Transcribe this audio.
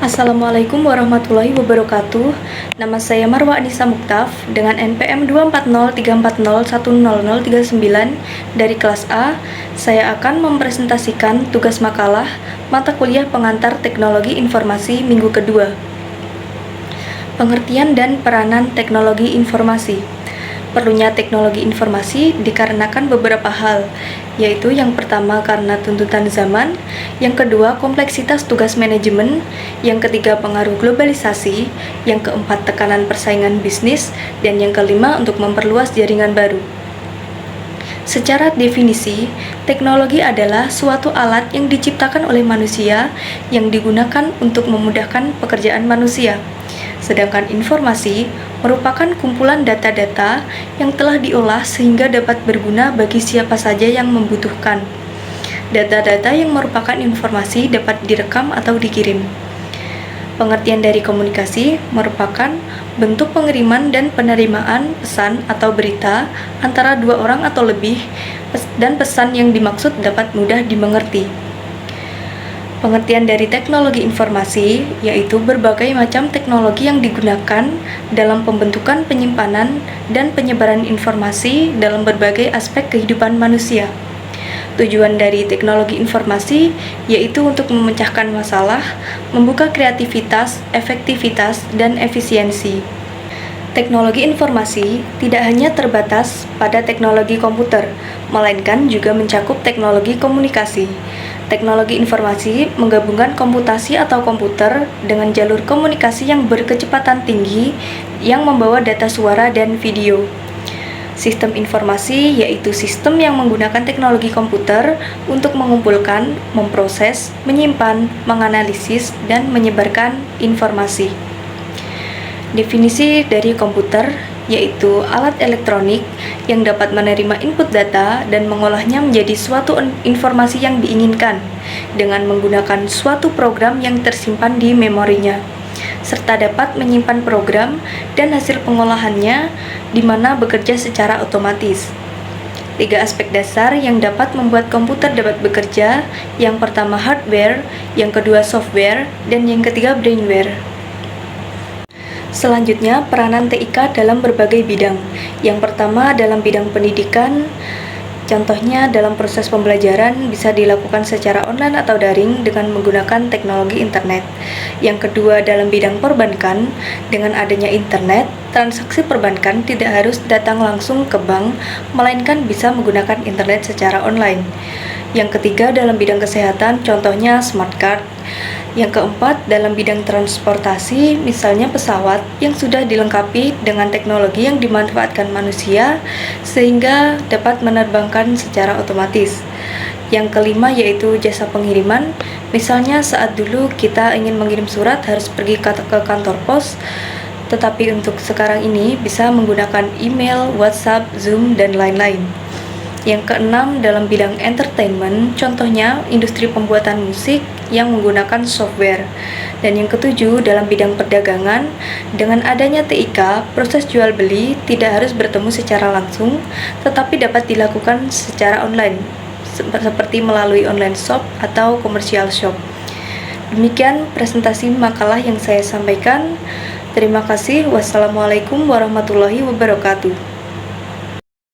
Assalamualaikum warahmatullahi wabarakatuh. Nama saya Marwa Anissa Muktaf dengan NPM 24034010039 dari kelas A. Saya akan mempresentasikan tugas makalah mata kuliah pengantar teknologi informasi minggu kedua. Pengertian dan peranan teknologi informasi. Perlunya teknologi informasi dikarenakan beberapa hal, yaitu yang pertama karena tuntutan zaman, yang kedua kompleksitas tugas manajemen, yang ketiga pengaruh globalisasi, yang keempat tekanan persaingan bisnis, dan yang kelima untuk memperluas jaringan baru. Secara definisi, teknologi adalah suatu alat yang diciptakan oleh manusia yang digunakan untuk memudahkan pekerjaan manusia. Sedangkan informasi merupakan kumpulan data-data yang telah diolah sehingga dapat berguna bagi siapa saja yang membutuhkan. Data-data yang merupakan informasi dapat direkam atau dikirim. Pengertian dari komunikasi merupakan bentuk pengiriman dan penerimaan pesan atau berita antara dua orang atau lebih, dan pesan yang dimaksud dapat mudah dimengerti. Pengertian dari teknologi informasi yaitu berbagai macam teknologi yang digunakan dalam pembentukan, penyimpanan, dan penyebaran informasi dalam berbagai aspek kehidupan manusia. Tujuan dari teknologi informasi yaitu untuk memecahkan masalah, membuka kreativitas, efektivitas, dan efisiensi. Teknologi informasi tidak hanya terbatas pada teknologi komputer, melainkan juga mencakup teknologi komunikasi. Teknologi informasi menggabungkan komputasi atau komputer dengan jalur komunikasi yang berkecepatan tinggi yang membawa data suara dan video. Sistem informasi yaitu sistem yang menggunakan teknologi komputer untuk mengumpulkan, memproses, menyimpan, menganalisis, dan menyebarkan informasi. Definisi dari komputer yaitu alat elektronik yang dapat menerima input data dan mengolahnya menjadi suatu informasi yang diinginkan dengan menggunakan suatu program yang tersimpan di memorinya, serta dapat menyimpan program dan hasil pengolahannya di mana bekerja secara otomatis. 3 aspek dasar yang dapat membuat komputer dapat bekerja, yang pertama hardware, yang kedua software, dan yang ketiga brainware. Selanjutnya, peranan TIK dalam berbagai bidang. Yang pertama dalam bidang pendidikan, contohnya dalam proses pembelajaran bisa dilakukan secara online atau daring dengan menggunakan teknologi internet. Yang kedua dalam bidang perbankan, dengan adanya internet, transaksi perbankan tidak harus datang langsung ke bank, melainkan bisa menggunakan internet secara online. Yang ketiga dalam bidang kesehatan, contohnya smart card. Yang keempat, dalam bidang transportasi, misalnya pesawat yang sudah dilengkapi dengan teknologi yang dimanfaatkan manusia sehingga dapat menerbangkan secara otomatis. Yang kelima yaitu jasa pengiriman, misalnya saat dulu kita ingin mengirim surat harus pergi ke kantor pos, tetapi untuk sekarang ini bisa menggunakan email, WhatsApp, Zoom, dan lain-lain. Yang keenam dalam bidang entertainment, contohnya industri pembuatan musik yang menggunakan software. Dan yang ketujuh dalam bidang perdagangan, dengan adanya TIK, proses jual beli tidak harus bertemu secara langsung, tetapi dapat dilakukan secara online, seperti melalui online shop atau commercial shop. Demikian presentasi makalah yang saya sampaikan. Terima kasih. Wassalamualaikum warahmatullahi wabarakatuh.